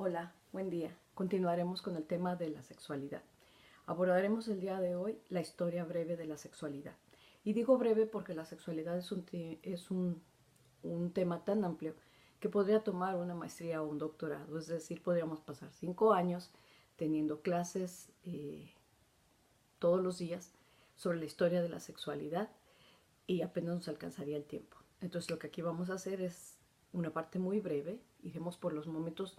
Hola, buen día. Continuaremos con el tema de la sexualidad. Abordaremos el día de hoy la historia breve de la sexualidad. Y digo breve porque la sexualidad es un tema tan amplio que podría tomar una maestría o un doctorado. Es decir, podríamos pasar 5 años teniendo clases todos los días sobre la historia de la sexualidad y apenas nos alcanzaría el tiempo. Entonces lo que aquí vamos a hacer es una parte muy breve. Iremos por los momentos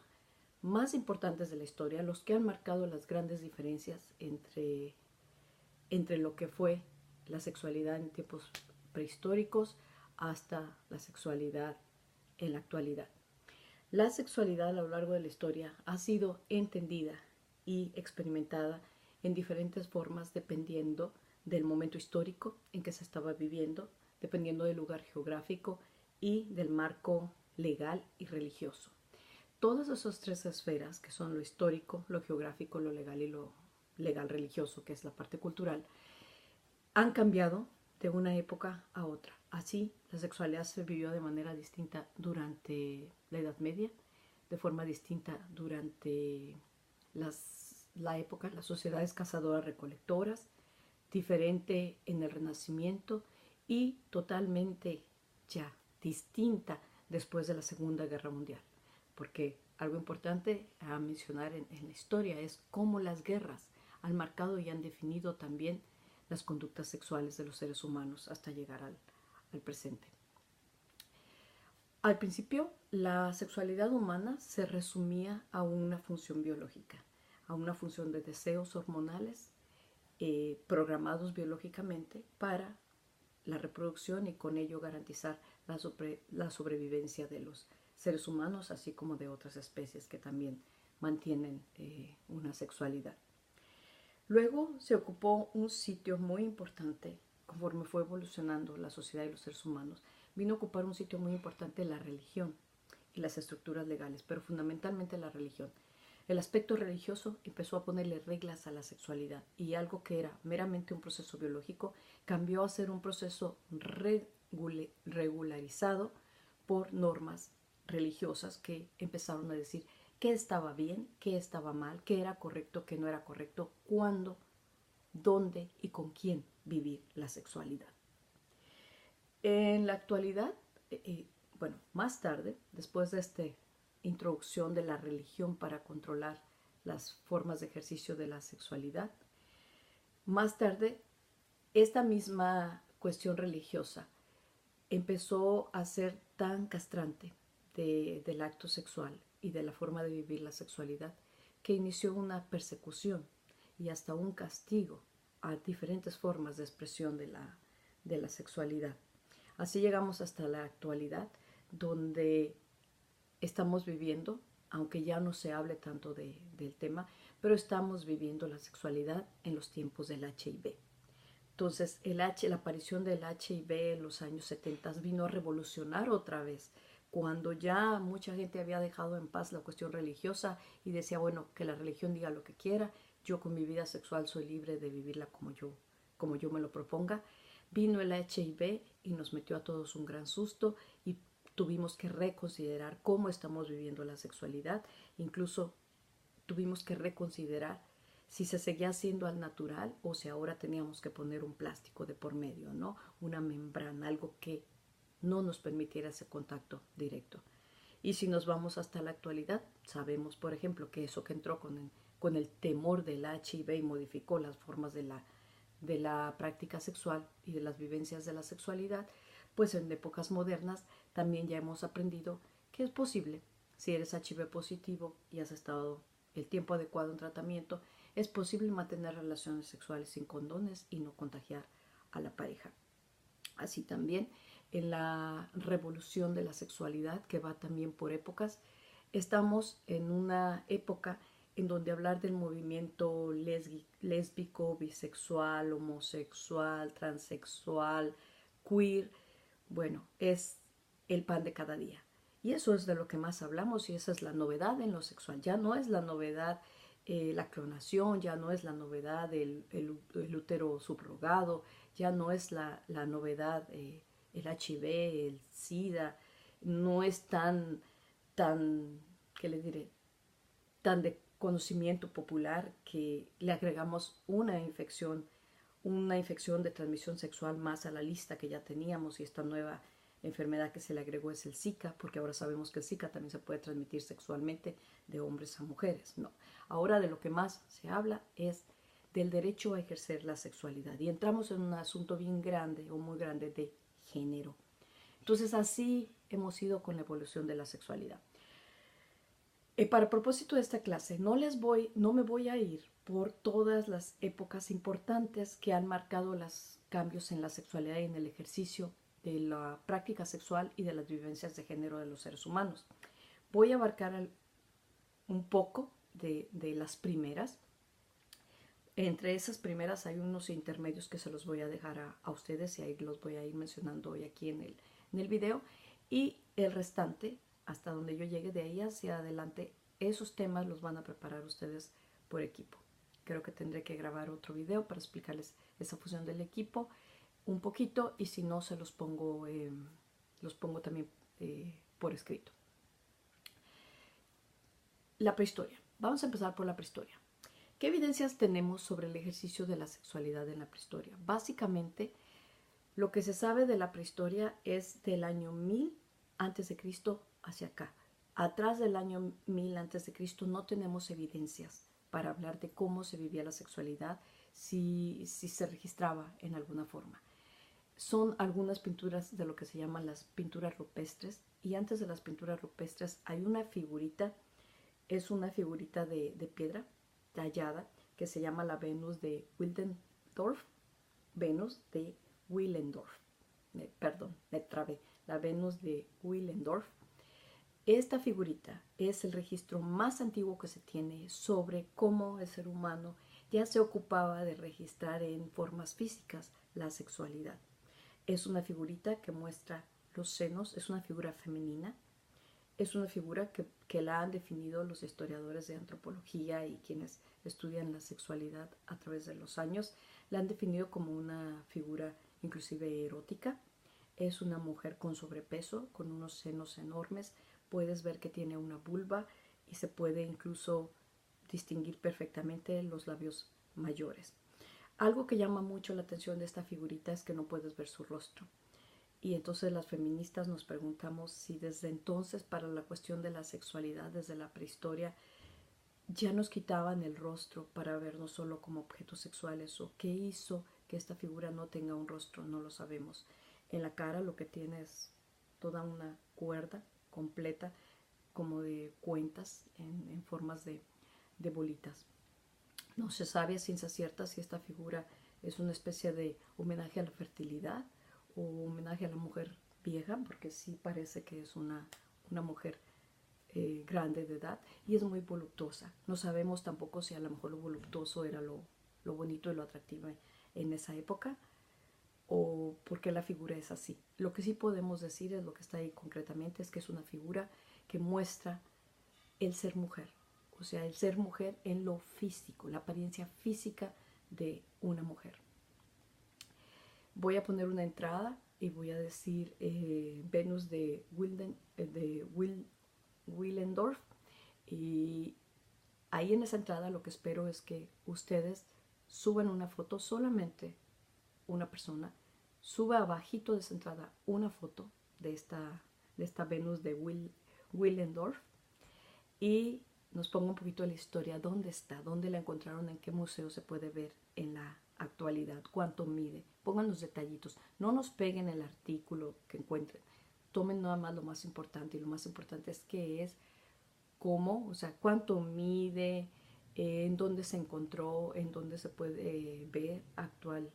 más importantes de la historia, los que han marcado las grandes diferencias entre lo que fue la sexualidad en tiempos prehistóricos hasta la sexualidad en la actualidad. La sexualidad a lo largo de la historia ha sido entendida y experimentada en diferentes formas dependiendo del momento histórico en que se estaba viviendo, dependiendo del lugar geográfico y del marco legal y religioso. Todas esas tres esferas, que son lo histórico, lo geográfico, lo legal y lo legal religioso, que es la parte cultural, han cambiado de una época a otra. Así, la sexualidad se vivió de manera distinta durante la Edad Media, de forma distinta durante la época, las sociedades cazadoras-recolectoras, diferente en el Renacimiento y totalmente ya distinta después de la Segunda Guerra Mundial. Porque algo importante a mencionar en la historia es cómo las guerras han marcado y han definido también las conductas sexuales de los seres humanos hasta llegar al presente. Al principio, la sexualidad humana se resumía a una función biológica, a una función de deseos hormonales programados biológicamente para la reproducción y con ello garantizar la sobrevivencia de los seres humanos, así como de otras especies que también mantienen una sexualidad. Luego se ocupó un sitio muy importante, conforme fue evolucionando la sociedad y los seres humanos, vino a ocupar un sitio muy importante la religión y las estructuras legales, pero fundamentalmente la religión. El aspecto religioso empezó a ponerle reglas a la sexualidad y algo que era meramente un proceso biológico cambió a ser un proceso regularizado por normas religiosas que empezaron a decir qué estaba bien, qué estaba mal, qué era correcto, qué no era correcto, cuándo, dónde y con quién vivir la sexualidad. En la actualidad, bueno, más tarde, después de esta introducción de la religión para controlar las formas de ejercicio de la sexualidad, más tarde, esta misma cuestión religiosa empezó a ser tan castrante del acto sexual y de la forma de vivir la sexualidad que inició una persecución y hasta un castigo a diferentes formas de expresión de la sexualidad. Así llegamos hasta la actualidad, donde estamos viviendo, aunque ya no se hable tanto del tema, pero estamos viviendo la sexualidad en los tiempos del HIV. Entonces, la aparición del HIV en los años 70 vino a revolucionar otra vez, cuando ya mucha gente había dejado en paz la cuestión religiosa y decía, bueno, que la religión diga lo que quiera, yo con mi vida sexual soy libre de vivirla como yo me lo proponga. Vino el HIV y nos metió a todos un gran susto y tuvimos que reconsiderar cómo estamos viviendo la sexualidad, incluso tuvimos que reconsiderar si se seguía haciendo al natural o si ahora teníamos que poner un plástico de por medio, ¿no? Una membrana, algo que no nos permitiera ese contacto directo. Y si nos vamos hasta la actualidad, sabemos, por ejemplo, que eso que entró con el temor del HIV y modificó las formas de la práctica sexual y de las vivencias de la sexualidad, pues en épocas modernas también ya hemos aprendido que es posible, si eres HIV positivo y has estado el tiempo adecuado en tratamiento, es posible mantener relaciones sexuales sin condones y no contagiar a la pareja. Así también en la revolución de la sexualidad, que va también por épocas, estamos en una época en donde hablar del movimiento lésbico, bisexual, homosexual, transexual, queer, bueno, es el pan de cada día. Y eso es de lo que más hablamos y esa es la novedad en lo sexual. Ya no es la novedad la clonación, ya no es la novedad el útero subrogado, ya no es la novedad el HIV, el SIDA, no es tan, ¿qué le diré? tan de conocimiento popular que le agregamos una infección de transmisión sexual más a la lista que ya teníamos, y esta nueva enfermedad que se le agregó es el Zika, porque ahora sabemos que el Zika también se puede transmitir sexualmente de hombres a mujeres. No, ahora de lo que más se habla es del derecho a ejercer la sexualidad, y entramos en un asunto bien grande o muy grande de género. Entonces así hemos ido con la evolución de la sexualidad. Para propósito de esta clase, no me voy a ir por todas las épocas importantes que han marcado los cambios en la sexualidad y en el ejercicio de la práctica sexual y de las vivencias de género de los seres humanos. Voy a abarcar un poco de las primeras. Entre esas primeras hay unos intermedios que se los voy a dejar a ustedes, y ahí los voy a ir mencionando hoy aquí en el video. Y el restante, hasta donde yo llegue, de ahí hacia adelante, esos temas los van a preparar ustedes por equipo. Creo que tendré que grabar otro video para explicarles esa fusión del equipo un poquito, y si no, los pongo también por escrito. La prehistoria. Vamos a empezar por la prehistoria. ¿Qué evidencias tenemos sobre el ejercicio de la sexualidad en la prehistoria? Básicamente, lo que se sabe de la prehistoria es del año 1000 a.C. hacia acá. Atrás del año 1000 a.C. no tenemos evidencias para hablar de cómo se vivía la sexualidad, si se registraba en alguna forma. Son algunas pinturas de lo que se llaman las pinturas rupestres, y antes de las pinturas rupestres hay una figurita, es una figurita de piedra tallada que se llama la Venus de Willendorf, la Venus de Willendorf. Esta figurita es el registro más antiguo que se tiene sobre cómo el ser humano ya se ocupaba de registrar en formas físicas la sexualidad. Es una figurita que muestra los senos, es una figura femenina, es una figura que la han definido los historiadores de antropología y quienes estudian la sexualidad a través de los años. La han definido como una figura inclusive erótica. Es una mujer con sobrepeso, con unos senos enormes. Puedes ver que tiene una vulva y se puede incluso distinguir perfectamente los labios mayores. Algo que llama mucho la atención de esta figurita es que no puedes ver su rostro. Y entonces las feministas nos preguntamos si desde entonces, para la cuestión de la sexualidad, desde la prehistoria, ya nos quitaban el rostro para vernos solo como objetos sexuales, o qué hizo que esta figura no tenga un rostro, no lo sabemos. En la cara lo que tiene es toda una cuerda completa, como de cuentas en formas de bolitas. No se sabe a ciencia cierta si esta figura es una especie de homenaje a la fertilidad o homenaje a la mujer vieja, porque sí parece que es una mujer grande de edad, y es muy voluptuosa. No sabemos tampoco si a lo mejor lo voluptuoso era lo bonito y lo atractivo en esa época, o por qué la figura es así. Lo que sí podemos decir, es lo que está ahí concretamente, es que es una figura que muestra el ser mujer, o sea, el ser mujer en lo físico, la apariencia física de una mujer. Voy a poner una entrada y voy a decir Venus de Willendorf, y ahí en esa entrada lo que espero es que ustedes suban una foto, solamente una persona suba abajito de esa entrada una foto de esta Venus de Willendorf, y nos ponga un poquito de la historia, dónde está, dónde la encontraron, en qué museo se puede ver en la actualidad, cuánto mide, pongan los detallitos, no nos peguen el artículo que encuentren, tomen nada más lo más importante, y lo más importante es qué es, cómo, o sea, cuánto mide, en dónde se encontró, en dónde se puede ver actualmente.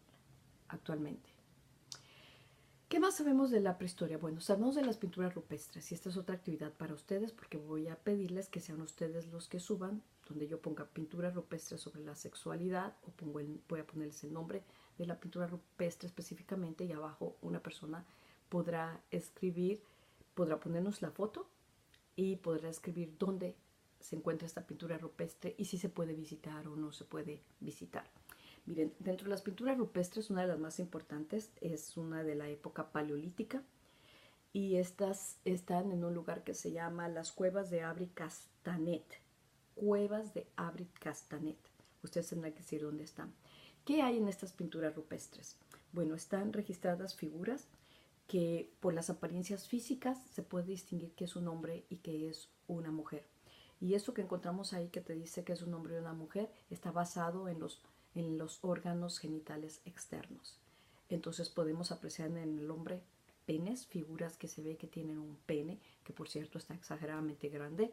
¿Qué más sabemos de la prehistoria? Bueno, sabemos de las pinturas rupestres, y esta es otra actividad para ustedes, porque voy a pedirles que sean ustedes los que suban, donde yo ponga pinturas rupestres sobre la sexualidad, o voy a ponerles el nombre de la pintura rupestre específicamente, y abajo una persona podrá escribir, podrá ponernos la foto y podrá escribir dónde se encuentra esta pintura rupestre y si se puede visitar o no se puede visitar. Miren, dentro de las pinturas rupestres, una de las más importantes es una de la época paleolítica, y estas están en un lugar que se llama las cuevas de Abri Castanet. cuevas de Abrit Castanet. Ustedes tendrán que decir dónde están. ¿Qué hay en estas pinturas rupestres? Bueno, están registradas figuras que por las apariencias físicas se puede distinguir que es un hombre y que es una mujer. Y eso que encontramos ahí que te dice que es un hombre y una mujer está basado en los órganos genitales externos. Entonces podemos apreciar en el hombre penes, figuras que se ve que tienen un pene, que por cierto está exageradamente grande.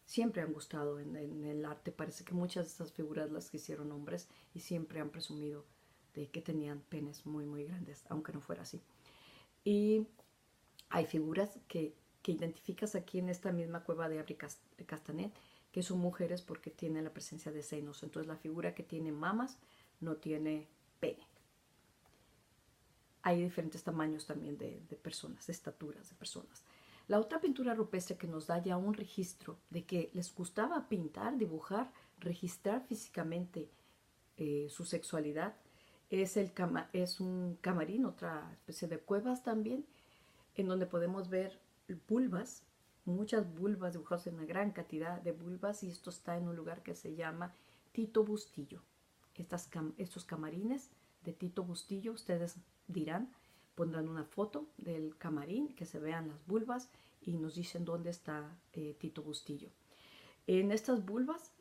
Siempre han gustado en el arte, parece que muchas de estas figuras las que hicieron hombres y siempre han presumido de que tenían penes muy muy grandes, aunque no fuera así. Y hay figuras que identificas aquí en esta misma cueva de Abri Castanet, que son mujeres porque tienen la presencia de senos. Entonces la figura que tiene mamas no tiene pene. Hay diferentes tamaños también de personas, de estaturas de personas. La otra pintura rupestre que nos da ya un registro de que les gustaba pintar, dibujar, registrar físicamente su sexualidad es un camarín, otra especie de cuevas también, en donde podemos ver vulvas, muchas vulvas dibujadas en una gran cantidad de vulvas, y esto está en un lugar que se llama Tito Bustillo. Estos camarines de Tito Bustillo, ustedes dirán, pondrán una foto del camarín, que se vean las vulvas y nos dicen dónde está Tito Bustillo. En estas vulvas,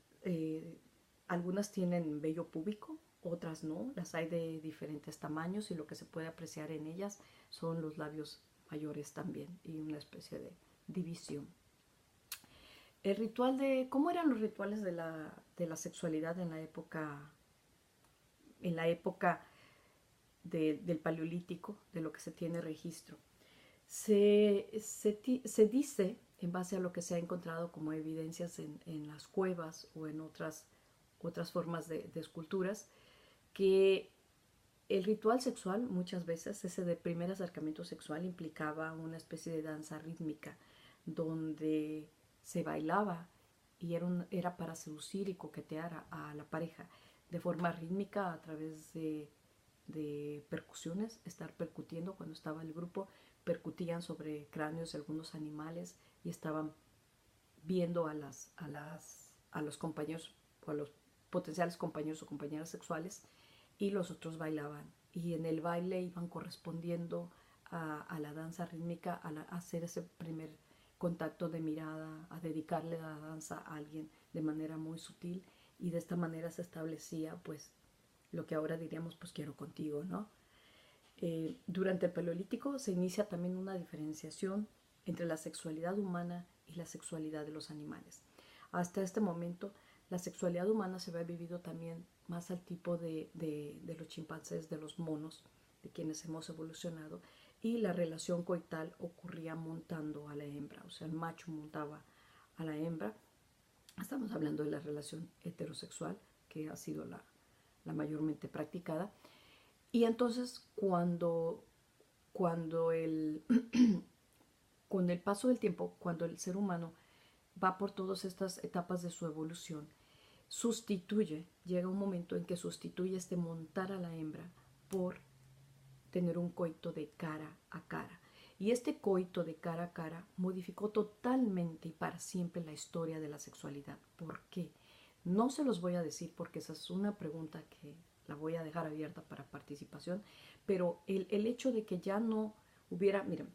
algunas tienen vello púbico, otras no, las hay de diferentes tamaños y lo que se puede apreciar en ellas son los labios mayores también y una especie de división. El ritual de, ¿cómo eran los rituales de la sexualidad en la época del Paleolítico, de lo que se tiene registro? Se dice, en base a lo que se ha encontrado como evidencias en las cuevas o en otras formas de esculturas, que el ritual sexual muchas veces, ese de primer acercamiento sexual, implicaba una especie de danza rítmica donde se bailaba y era para seducir y coquetear a la pareja de forma rítmica a través de percusiones, estar percutiendo. Cuando estaba el grupo, percutían sobre cráneos de algunos animales y estaban viendo a los compañeros o a los potenciales compañeros o compañeras sexuales, y los otros bailaban. Y en el baile iban correspondiendo a la danza rítmica, a hacer ese primer contacto de mirada, a dedicarle la danza a alguien de manera muy sutil, y de esta manera se establecía pues lo que ahora diríamos pues quiero contigo, ¿no? Durante el Paleolítico se inicia también una diferenciación entre la sexualidad humana y la sexualidad de los animales. Hasta este momento la sexualidad humana se había vivido también más al tipo de los chimpancés, de los monos, de quienes hemos evolucionado, y la relación coital ocurría montando a la hembra, o sea, el macho montaba a la hembra. Estamos hablando de la relación heterosexual, que ha sido la mayormente practicada. Y entonces cuando con el paso del tiempo, cuando el ser humano va por todas estas etapas de su evolución, llega un momento en que sustituye este montar a la hembra por tener un coito de cara a cara. Y este coito de cara a cara modificó totalmente y para siempre la historia de la sexualidad. ¿Por qué? No se los voy a decir porque esa es una pregunta que la voy a dejar abierta para participación, pero el hecho de que ya no hubiera, miren,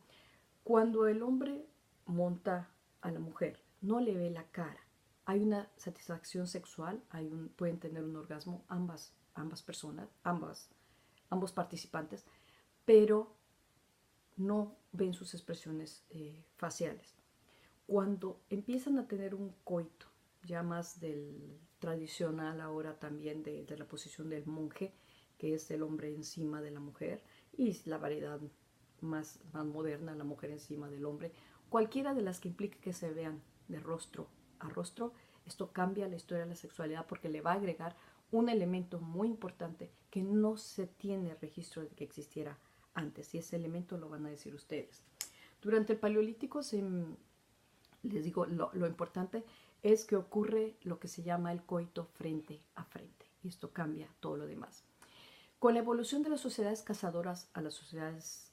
cuando el hombre monta a la mujer, no le ve la cara, hay una satisfacción sexual, pueden tener un orgasmo ambas personas, ambos participantes, pero no ven sus expresiones faciales. Cuando empiezan a tener un coito, ya más del tradicional ahora también de la posición del monje, que es el hombre encima de la mujer, y la variedad más moderna, la mujer encima del hombre, cualquiera de las que implique que se vean de rostro a rostro, esto cambia la historia de la sexualidad porque le va a agregar un elemento muy importante que no se tiene registro de que existiera antes, y ese elemento lo van a decir ustedes. Durante el Paleolítico les digo, lo importante es que ocurre lo que se llama el coito frente a frente, y esto cambia todo lo demás. Con la evolución de las sociedades cazadoras a las sociedades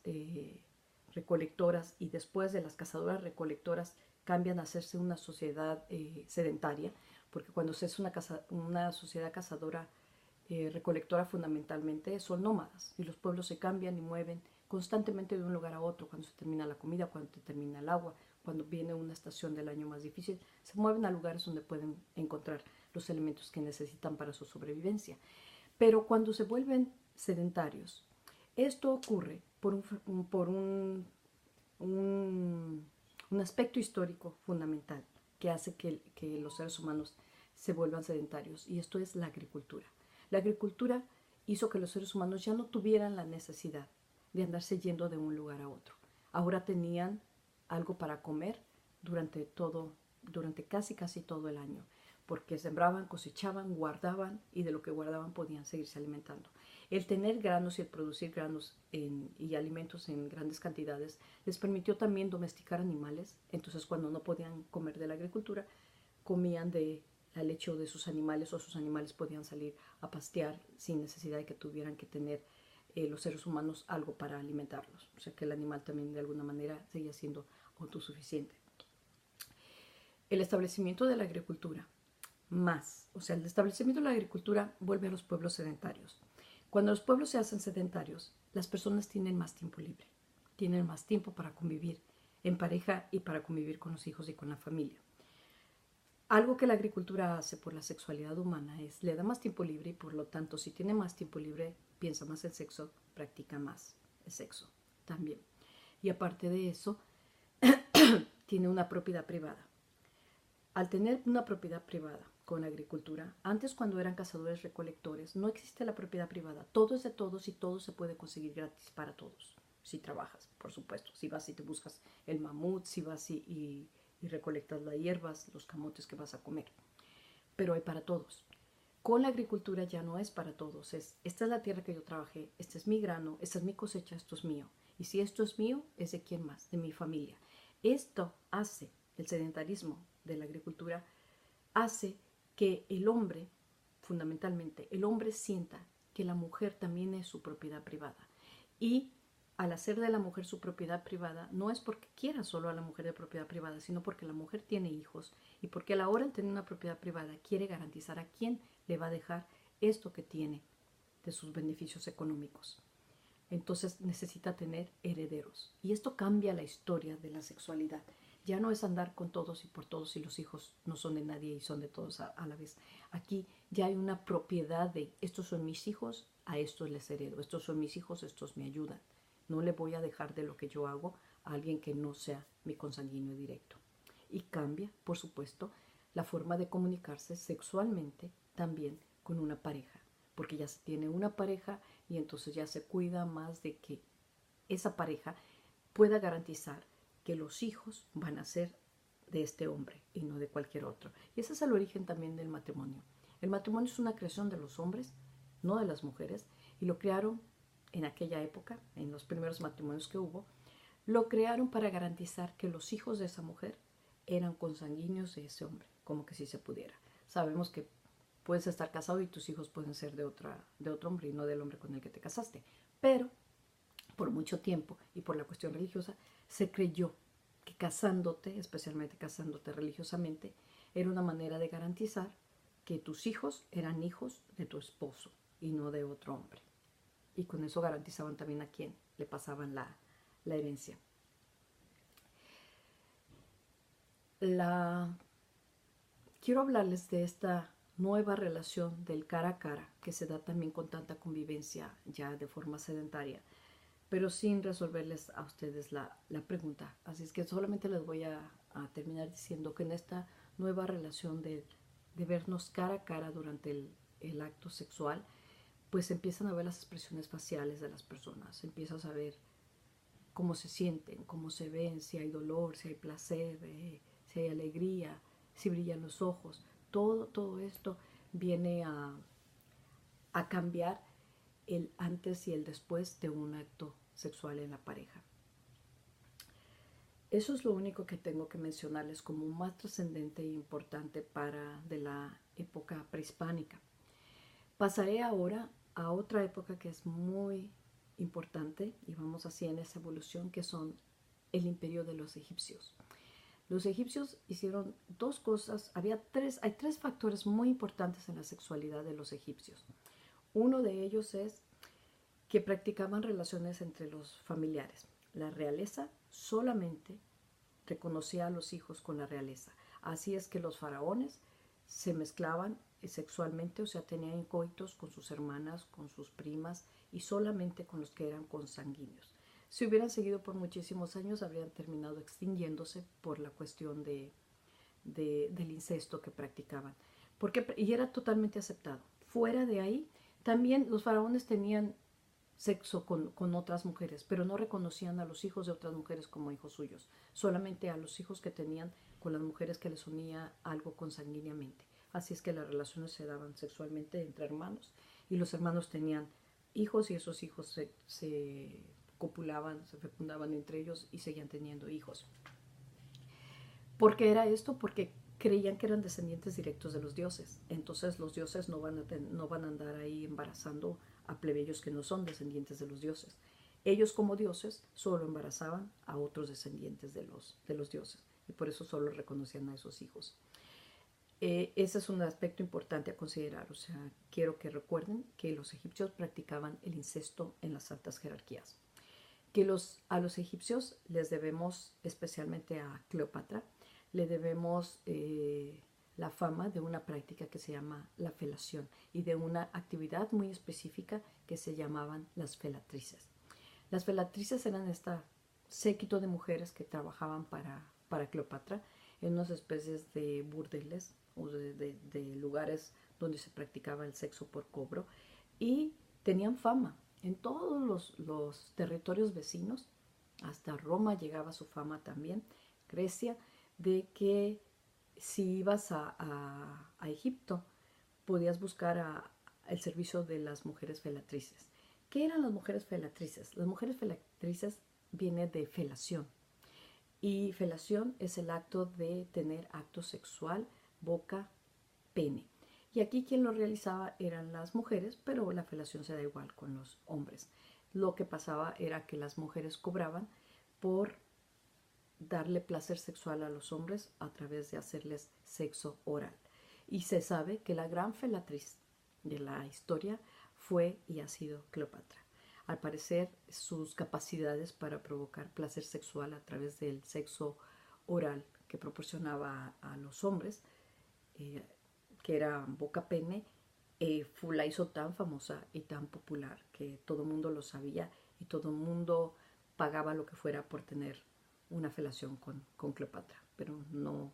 recolectoras, y después de las cazadoras recolectoras cambian a hacerse una sociedad sedentaria, porque cuando se es una sociedad cazadora, recolectora fundamentalmente, son nómadas y los pueblos se cambian y mueven constantemente de un lugar a otro. Cuando se termina la comida, cuando se termina el agua, cuando viene una estación del año más difícil, se mueven a lugares donde pueden encontrar los elementos que necesitan para su sobrevivencia. Pero cuando se vuelven sedentarios, esto ocurre por un aspecto histórico fundamental que hace que los seres humanos se vuelvan sedentarios, y esto es la agricultura. La agricultura hizo que los seres humanos ya no tuvieran la necesidad de andarse yendo de un lugar a otro. Ahora tenían algo para comer durante casi todo el año, porque sembraban, cosechaban, guardaban, y de lo que guardaban podían seguirse alimentando. El tener granos y el producir granos y alimentos en grandes cantidades les permitió también domesticar animales. Entonces, cuando no podían comer de la agricultura, comían de la leche o de sus animales, o sus animales podían salir a pastear sin necesidad de que tuvieran que tener los seres humanos algo para alimentarlos. O sea que el animal también de alguna manera seguía siendo autosuficiente. El establecimiento de la agricultura el establecimiento de la agricultura vuelve a los pueblos sedentarios. Cuando los pueblos se hacen sedentarios, las personas tienen más tiempo libre, tienen más tiempo para convivir en pareja y para convivir con los hijos y con la familia. Algo que la agricultura hace por la sexualidad humana es le da más tiempo libre, y por lo tanto, si tiene más tiempo libre, piensa más en sexo, practica más el sexo también. Y aparte de eso, tiene una propiedad privada. Al tener una propiedad privada con agricultura, antes, cuando eran cazadores recolectores, no existe la propiedad privada. Todo es de todos y todo se puede conseguir gratis para todos. Si trabajas, por supuesto. Si vas y te buscas el mamut, si vas y recolectas las hierbas, los camotes que vas a comer. Pero hay para todos. Con la agricultura ya no es para todos. Esta es la tierra que yo trabajé, este es mi grano, esta es mi cosecha, esto es mío. Y si esto es mío, es de quién más, de mi familia. Esto hace, el sedentarismo de la agricultura, hace que el hombre, fundamentalmente, el hombre sienta que la mujer también es su propiedad privada. Y al hacer de la mujer su propiedad privada, no es porque quiera solo a la mujer de propiedad privada, sino porque la mujer tiene hijos, y porque a la hora de tener una propiedad privada quiere garantizar a quién le va a dejar esto que tiene de sus beneficios económicos. Entonces necesita tener herederos. Y esto cambia la historia de la sexualidad. Ya no es andar con todos y por todos, y los hijos no son de nadie y son de todos a la vez. Aquí ya hay una propiedad de estos son mis hijos, a estos les heredo. Estos son mis hijos, estos me ayudan. No le voy a dejar de lo que yo hago a alguien que no sea mi consanguíneo directo. Y cambia, por supuesto, la forma de comunicarse sexualmente también con una pareja, porque ya se tiene una pareja y entonces ya se cuida más de que esa pareja pueda garantizar que los hijos van a ser de este hombre y no de cualquier otro. Y ese es el origen también del matrimonio. El matrimonio es una creación de los hombres, no de las mujeres, y lo crearon en aquella época, en los primeros matrimonios que hubo, lo crearon para garantizar que los hijos de esa mujer eran consanguíneos de ese hombre, como que si se pudiera. Sabemos que puedes estar casado y tus hijos pueden ser de otro hombre y no del hombre con el que te casaste, pero por mucho tiempo y por la cuestión religiosa se creyó que casándote, especialmente casándote religiosamente, era una manera de garantizar que tus hijos eran hijos de tu esposo y no de otro hombre. Y con eso garantizaban también a quién le pasaban la herencia. Quiero hablarles de esta nueva relación del cara a cara que se da también con tanta convivencia ya de forma sedentaria, pero sin resolverles a ustedes la pregunta. Así es que solamente les voy a terminar diciendo que en esta nueva relación de vernos cara a cara durante el acto sexual, pues empiezan a ver las expresiones faciales de las personas, empiezas a ver cómo se sienten, cómo se ven, si hay dolor, si hay placer, si hay alegría, si brillan los ojos. Todo esto viene a cambiar el antes y el después de un acto sexual en la pareja. Eso es lo único que tengo que mencionarles como más trascendente e importante de la época prehispánica. Pasaré ahora a otra época que es muy importante, y vamos así en esa evolución, que son el imperio de los egipcios. Los egipcios hicieron dos cosas, hay tres factores muy importantes en la sexualidad de los egipcios. Uno de ellos es que practicaban relaciones entre los familiares. La realeza solamente reconocía a los hijos con la realeza. Así es que los faraones se mezclaban sexualmente, o sea, tenían coitos con sus hermanas, con sus primas y solamente con los que eran consanguíneos. Si hubieran seguido por muchísimos años, habrían terminado extinguiéndose por la cuestión del incesto que practicaban. Y era totalmente aceptado. Fuera de ahí, también los faraones tenían sexo con otras mujeres, pero no reconocían a los hijos de otras mujeres como hijos suyos, solamente a los hijos que tenían con las mujeres que les unía algo consanguíneamente. Así es que las relaciones se daban sexualmente entre hermanos y los hermanos tenían hijos y esos hijos se copulaban, se fecundaban entre ellos y seguían teniendo hijos. ¿Por qué era esto? Porque creían que eran descendientes directos de los dioses. Entonces los dioses no van a andar ahí embarazando a plebeyos que no son descendientes de los dioses. Ellos como dioses solo embarazaban a otros descendientes de los dioses y por eso solo reconocían a esos hijos. Ese es un aspecto importante a considerar. O sea, quiero que recuerden que los egipcios practicaban el incesto en las altas jerarquías. Que a los egipcios les debemos, especialmente a Cleopatra, le debemos la fama de una práctica que se llama la felación y de una actividad muy específica que se llamaban las felatrices. Las felatrices eran esta séquito de mujeres que trabajaban para Cleopatra en unas especies de burdeles o de lugares donde se practicaba el sexo por cobro y tenían fama en todos los territorios vecinos. Hasta Roma llegaba su fama también, Grecia, de que si ibas a Egipto podías buscar el servicio de las mujeres felatrices. ¿Qué eran las mujeres felatrices? Las mujeres felatrices viene de felación. Y felación es el acto de tener acto sexual, boca, pene. Y aquí quien lo realizaba eran las mujeres, pero la felación se da igual con los hombres. Lo que pasaba era que las mujeres cobraban por darle placer sexual a los hombres a través de hacerles sexo oral. Y se sabe que la gran felatriz de la historia fue y ha sido Cleopatra. Al parecer, sus capacidades para provocar placer sexual a través del sexo oral que proporcionaba a los hombres, que era boca-pene, la hizo tan famosa y tan popular que todo el mundo lo sabía y todo el mundo pagaba lo que fuera por tener una felación con Cleopatra, pero no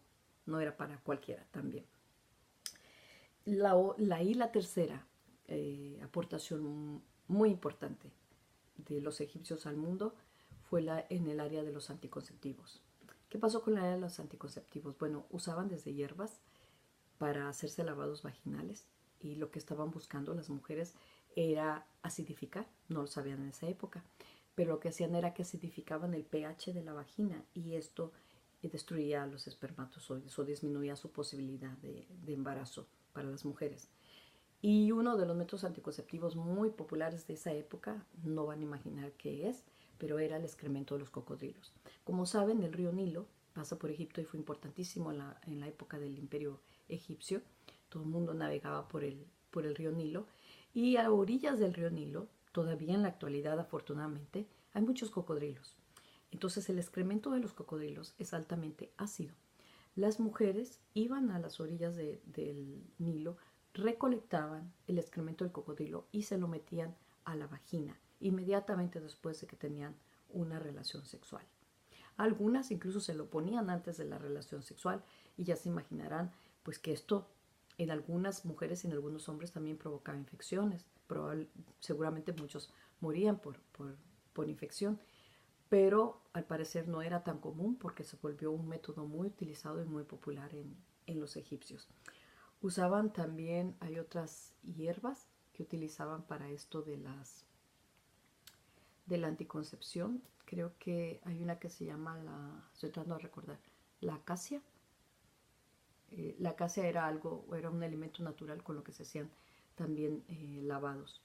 era para cualquiera también. La tercera aportación muy importante de los egipcios al mundo fue en el área de los anticonceptivos. ¿Qué pasó con el área de los anticonceptivos? Bueno, usaban desde hierbas para hacerse lavados vaginales y lo que estaban buscando las mujeres era acidificar, no lo sabían en esa época, pero lo que hacían era que acidificaban el pH de la vagina y esto destruía los espermatozoides o disminuía su posibilidad de embarazo para las mujeres. Y uno de los métodos anticonceptivos muy populares de esa época, no van a imaginar qué es, pero era el excremento de los cocodrilos. Como saben, el río Nilo pasa por Egipto y fue importantísimo en la época del Imperio egipcio. Todo el mundo navegaba por el río Nilo y a orillas del río Nilo, todavía en la actualidad afortunadamente, hay muchos cocodrilos. Entonces el excremento de los cocodrilos es altamente ácido. Las mujeres iban a las orillas del Nilo, recolectaban el excremento del cocodrilo y se lo metían a la vagina inmediatamente después de que tenían una relación sexual. Algunas incluso se lo ponían antes de la relación sexual y ya se imaginarán pues que esto en algunas mujeres y en algunos hombres también provocaba infecciones. Seguramente muchos morían por infección, pero al parecer no era tan común porque se volvió un método muy utilizado y muy popular en los egipcios. Usaban también, hay otras hierbas que utilizaban para esto de la anticoncepción. Creo que hay una que se llama estoy tratando de recordar, la acacia. La acacia era un elemento natural con lo que se hacían también lavados.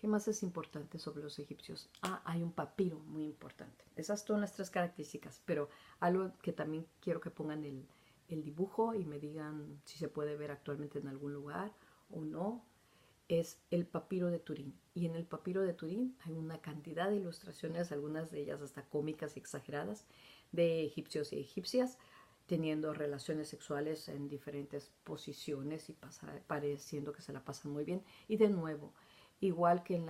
¿Qué más es importante sobre los egipcios? Ah, hay un papiro muy importante. Esas son las tres características, pero algo que también quiero que pongan el dibujo y me digan si se puede ver actualmente en algún lugar o no, es el papiro de Turín. Y en el papiro de Turín hay una cantidad de ilustraciones, algunas de ellas hasta cómicas y exageradas, de egipcios y egipcias teniendo relaciones sexuales en diferentes posiciones y pareciendo que se la pasan muy bien. Y de nuevo, igual que en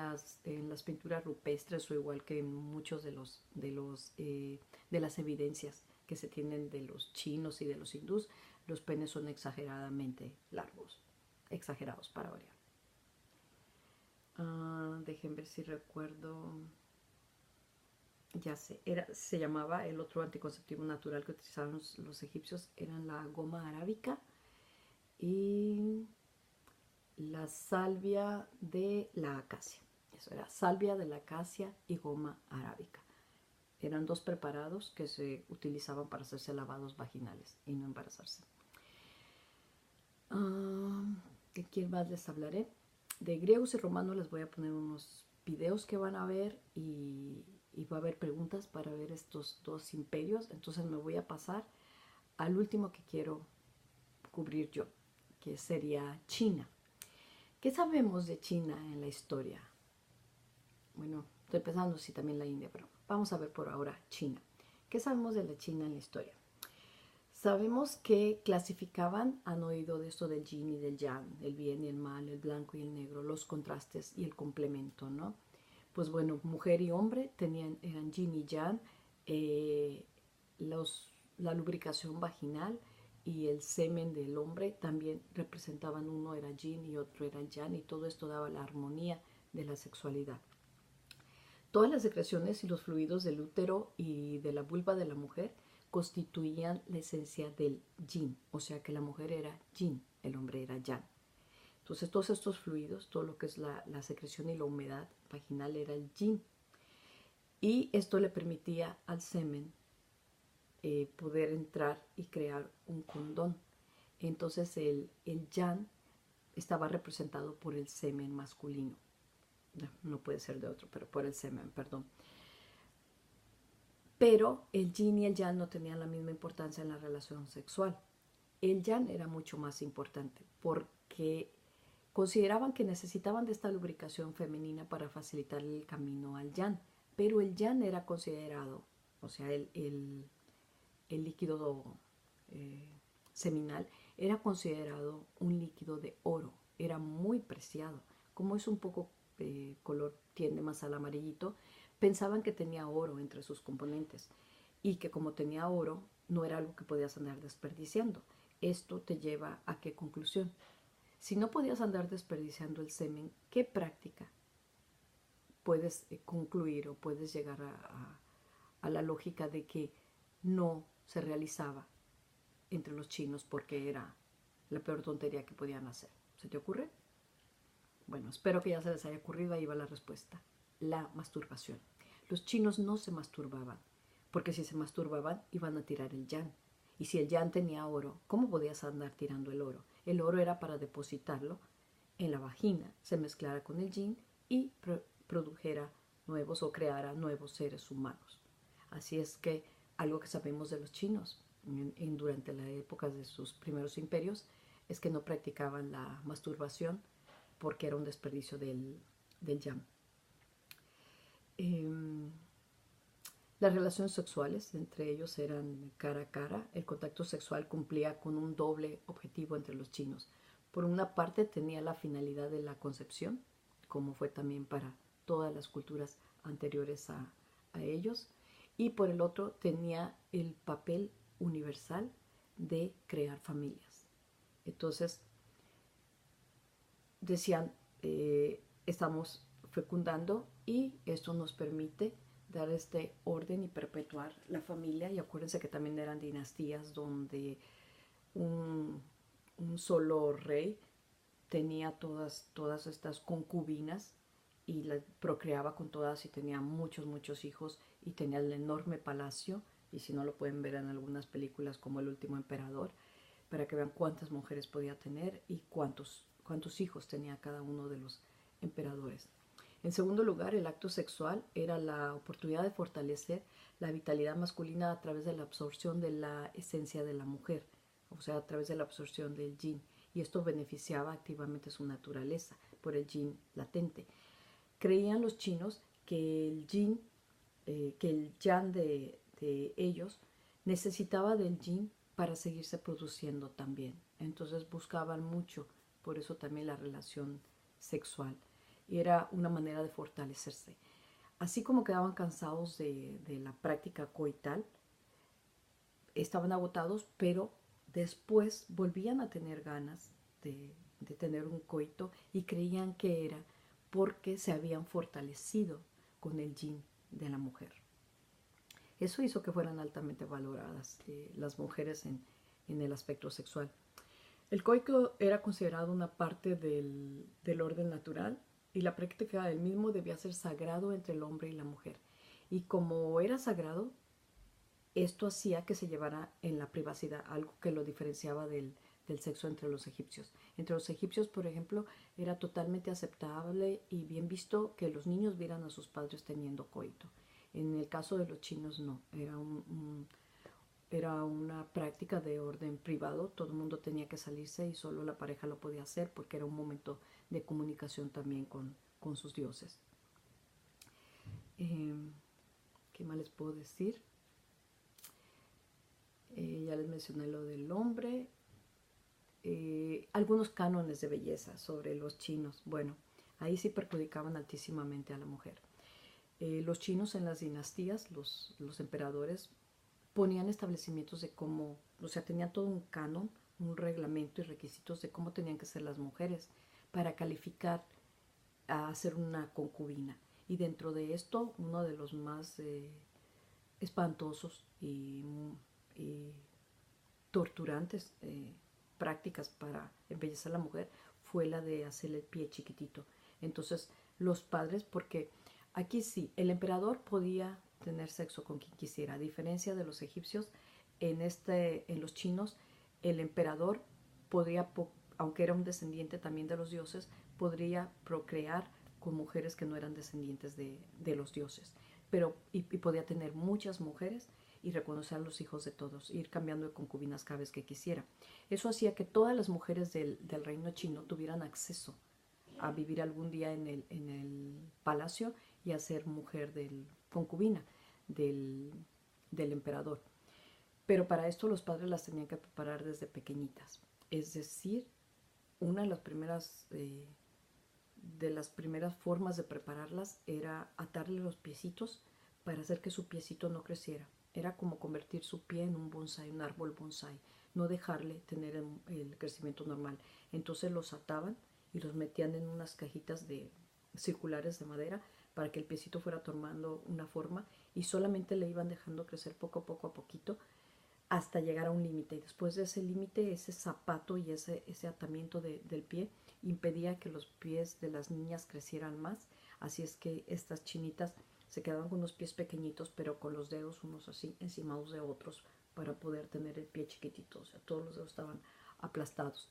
las pinturas rupestres o igual que en muchos de las evidencias que se tienen de los chinos y de los hindús, los penes son exageradamente largos, exagerados para variar. Dejen ver si recuerdo. Ya sé, se llamaba el otro anticonceptivo natural que utilizaban los egipcios, eran la goma arábica y la salvia de la acacia. Eso era salvia de la acacia y goma arábica. Eran dos preparados que se utilizaban para hacerse lavados vaginales y no embarazarse. ¿De quién más les hablaré? De griegos y romanos les voy a poner unos videos que van a ver y va a haber preguntas para ver estos dos imperios. Entonces me voy a pasar al último que quiero cubrir yo, que sería China. ¿Qué sabemos de China en la historia? Bueno, estoy pensando si también la India, pero vamos a ver por ahora China. ¿Qué sabemos de la China en la historia? Sabemos que clasificaban, han oído de esto del yin y del yang, el bien y el mal, el blanco y el negro, los contrastes y el complemento, ¿no? Pues bueno, mujer y hombre eran yin y yang, eh, la lubricación vaginal y el semen del hombre también representaban, uno era yin y otro era yang, y todo esto daba la armonía de la sexualidad. Todas las secreciones y los fluidos del útero y de la vulva de la mujer constituían la esencia del yin, o sea que la mujer era yin, el hombre era yang. Entonces todos estos fluidos, todo lo que es la secreción y la humedad vaginal era el yin. Y esto le permitía al semen poder entrar y crear un condón. Entonces el yang estaba representado por el semen masculino. No puede ser de otro, pero por el semen, perdón. Pero el yin y el yang no tenían la misma importancia en la relación sexual. El yang era mucho más importante porque consideraban que necesitaban de esta lubricación femenina para facilitar el camino al yang, pero el yang era considerado, o sea, el líquido seminal era considerado un líquido de oro, era muy preciado. Como es un poco color, tiende más al amarillito, pensaban que tenía oro entre sus componentes y que como tenía oro no era algo que podías andar desperdiciando. Esto te lleva a qué conclusión. Si no podías andar desperdiciando el semen, ¿qué práctica puedes concluir o puedes llegar a la lógica de que no se realizaba entre los chinos porque era la peor tontería que podían hacer? ¿Se te ocurre? Bueno, espero que ya se les haya ocurrido. Ahí va la respuesta. La masturbación. Los chinos no se masturbaban, porque si se masturbaban iban a tirar el yang. Y si el yang tenía oro, ¿cómo podías andar tirando el oro? El oro era para depositarlo en la vagina, se mezclara con el yin y produjera nuevos o creara nuevos seres humanos. Así es que algo que sabemos de los chinos durante la época de sus primeros imperios es que no practicaban la masturbación porque era un desperdicio del yang. Las relaciones sexuales entre ellos eran cara a cara. El contacto sexual cumplía con un doble objetivo entre los chinos. Por una parte tenía la finalidad de la concepción, como fue también para todas las culturas anteriores a ellos, y por el otro tenía el papel universal de crear familias. Entonces decían, estamos fecundando y esto nos permite dar este orden y perpetuar la familia. Y acuérdense que también eran dinastías donde un solo rey tenía todas estas concubinas y las procreaba con todas y tenía muchos hijos y tenía el enorme palacio. Y si no, lo pueden ver en algunas películas como El último emperador, para que vean cuántas mujeres podía tener y cuántos hijos tenía cada uno de los emperadores. En segundo lugar, el acto sexual era la oportunidad de fortalecer la vitalidad masculina a través de la absorción de la esencia de la mujer, o sea, a través de la absorción del yin. Y esto beneficiaba activamente su naturaleza por el yin latente. Creían los chinos que el yin, que el yang de ellos necesitaba del yin para seguirse produciendo también. Entonces buscaban mucho, por eso también la relación sexual. Y era una manera de fortalecerse. Así como quedaban cansados de la práctica coital, estaban agotados, pero después volvían a tener ganas de tener un coito y creían que era porque se habían fortalecido con el yin de la mujer. Eso hizo que fueran altamente valoradas las mujeres en el aspecto sexual. El coito era considerado una parte del orden natural y la práctica del mismo debía ser sagrado entre el hombre y la mujer. Y como era sagrado, esto hacía que se llevara en la privacidad, algo que lo diferenciaba del sexo entre los egipcios. Entre los egipcios, por ejemplo, era totalmente aceptable y bien visto que los niños vieran a sus padres teniendo coito. En el caso de los chinos no, era una práctica de orden privado, todo el mundo tenía que salirse y solo la pareja lo podía hacer porque era un momento de comunicación también con sus dioses. ¿Qué más les puedo decir? Ya les mencioné lo del hombre. Algunos cánones de belleza sobre los chinos. Bueno, ahí sí perjudicaban altísimamente a la mujer. Los chinos en las dinastías, los emperadores, ponían establecimientos de cómo, o sea, tenían todo un canon, un reglamento y requisitos de cómo tenían que ser las mujeres para calificar a ser una concubina. Y dentro de esto, uno de los más espantosos y torturantes prácticas para embellecer a la mujer fue la de hacerle el pie chiquitito. Entonces, los padres, porque aquí sí, el emperador podía tener sexo con quien quisiera, a diferencia de los egipcios, en los chinos, el emperador podría, aunque era un descendiente también de los dioses, podría procrear con mujeres que no eran descendientes de los dioses, pero y podía tener muchas mujeres y reconocer a los hijos de todos, ir cambiando de concubinas cada vez que quisiera. Eso hacía que todas las mujeres del reino chino tuvieran acceso a vivir algún día en el palacio y a ser mujer concubina del emperador. Pero para esto los padres las tenían que preparar desde pequeñitas. Es decir, una de las primeras formas de prepararlas era atarle los piecitos para hacer que su piecito no creciera. Era como convertir su pie en un bonsai, un árbol bonsai, no dejarle tener el crecimiento normal. Entonces los ataban y los metían en unas cajitas circulares de madera para que el piecito fuera tomando una forma y solamente le iban dejando crecer poco a poquito hasta llegar a un límite. Y después de ese límite, ese zapato y ese atamiento del pie impedía que los pies de las niñas crecieran más. Así es que estas chinitas se quedaban con unos pies pequeñitos, pero con los dedos unos así encimados de otros para poder tener el pie chiquitito. O sea, todos los dedos estaban aplastados.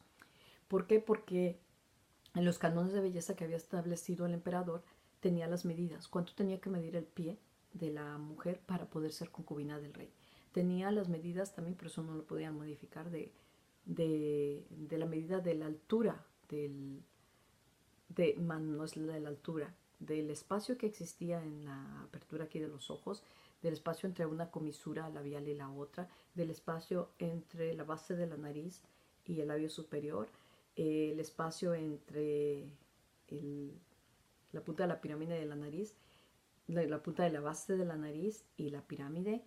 ¿Por qué? Porque en los cánones de belleza que había establecido el emperador tenía las medidas. ¿Cuánto tenía que medir el pie de la mujer para poder ser concubina del rey? Tenía las medidas también, pero eso no lo podían modificar, de la medida de la altura no es la de la altura, del espacio que existía en la apertura aquí de los ojos, del espacio entre una comisura labial y la otra, del espacio entre la base de la nariz y el labio superior, el espacio entre la punta de la pirámide de la nariz, la punta de la base de la nariz y la pirámide.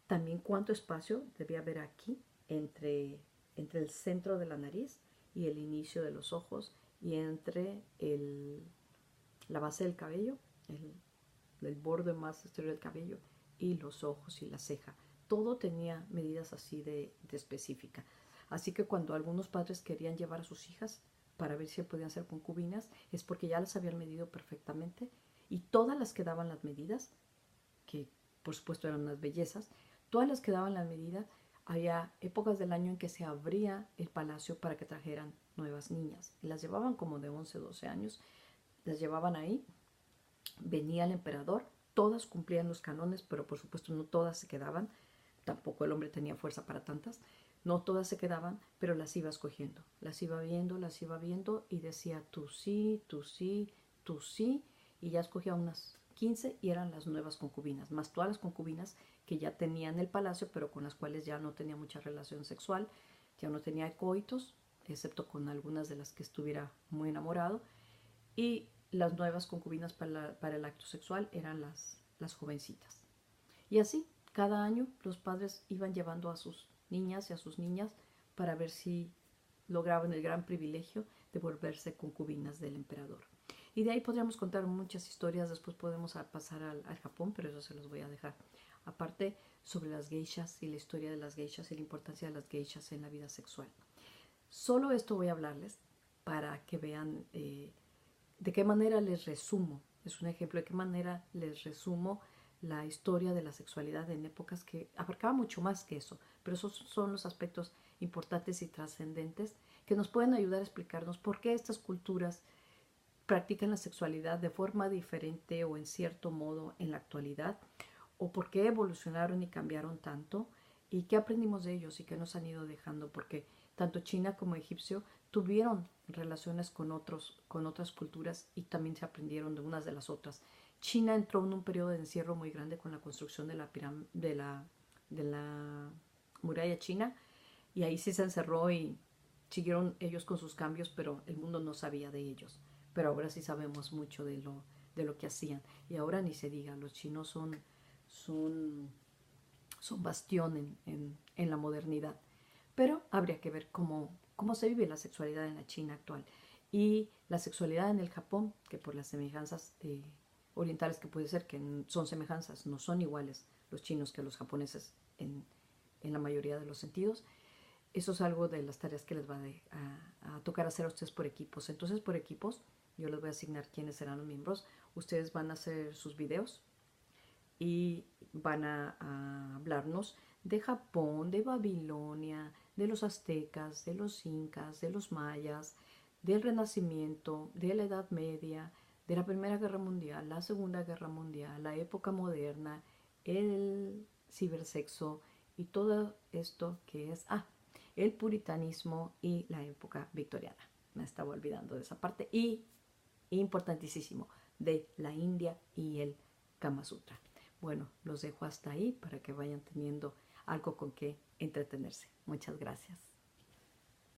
También cuánto espacio debía haber aquí entre el centro de la nariz y el inicio de los ojos y entre la base del cabello, el borde más exterior del cabello y los ojos y la ceja. Todo tenía medidas así de específica. Así que cuando algunos padres querían llevar a sus hijas para ver si podían ser concubinas, es porque ya las habían medido perfectamente y todas las que daban las medidas, que por supuesto eran unas bellezas, todas las que daban las medidas, había épocas del año en que se abría el palacio para que trajeran nuevas niñas. Y las llevaban como de 11, 12 años, las llevaban ahí venía el emperador, todas cumplían los cánones, pero por supuesto no todas se quedaban, tampoco el hombre tenía fuerza para tantas, no todas se quedaban, pero las iba escogiendo, las iba viendo y decía tú sí, tú sí, tú sí, y ya escogía unas 15 y eran las nuevas concubinas, más todas las concubinas que ya tenían el palacio, pero con las cuales ya no tenía mucha relación sexual, ya no tenía coitos, excepto con algunas de las que estuviera muy enamorado, y las nuevas concubinas para el acto sexual eran las jovencitas. Y así, cada año los padres iban llevando a sus niñas y a sus niñas para ver si lograban el gran privilegio de volverse concubinas del emperador. Y de ahí podríamos contar muchas historias, después podemos pasar al Japón, pero eso se los voy a dejar. Aparte, sobre las geishas y la historia de las geishas y la importancia de las geishas en la vida sexual. Solo esto voy a hablarles para que vean de qué manera les resumo, es un ejemplo de qué manera les resumo la historia de la sexualidad en épocas que abarcaba mucho más que eso, pero esos son los aspectos importantes y trascendentes que nos pueden ayudar a explicarnos por qué estas culturas practican la sexualidad de forma diferente o en cierto modo en la actualidad, o por qué evolucionaron y cambiaron tanto, y qué aprendimos de ellos y qué nos han ido dejando, porque tanto China como Egipcio tuvieron relaciones con otras culturas y también se aprendieron de unas de las otras. China entró en un periodo de encierro muy grande con la construcción de la muralla china, y ahí sí se encerró y siguieron ellos con sus cambios, pero el mundo no sabía de ellos. Pero ahora sí sabemos mucho de lo que hacían. Y ahora ni se diga, los chinos son, son bastión en la modernidad. Pero habría que ver cómo se vive la sexualidad en la China actual. Y la sexualidad en el Japón, que por las semejanzas orientales que puede ser, que son semejanzas, no son iguales los chinos que los japoneses en la mayoría de los sentidos. Eso es algo de las tareas que les va a tocar hacer a ustedes por equipos. Entonces, por equipos, yo les voy a asignar quiénes serán los miembros. Ustedes van a hacer sus videos y van a hablarnos de Japón, de Babilonia, de los aztecas, de los incas, de los mayas, del Renacimiento, de la Edad Media, de la Primera Guerra Mundial, la Segunda Guerra Mundial, la época moderna, el cibersexo y todo esto que es el puritanismo y la época victoriana. Me estaba olvidando de esa parte. Y importantísimo, de la India y el Kama Sutra. Bueno, los dejo hasta ahí para que vayan teniendo algo con que entretenerse. Muchas gracias.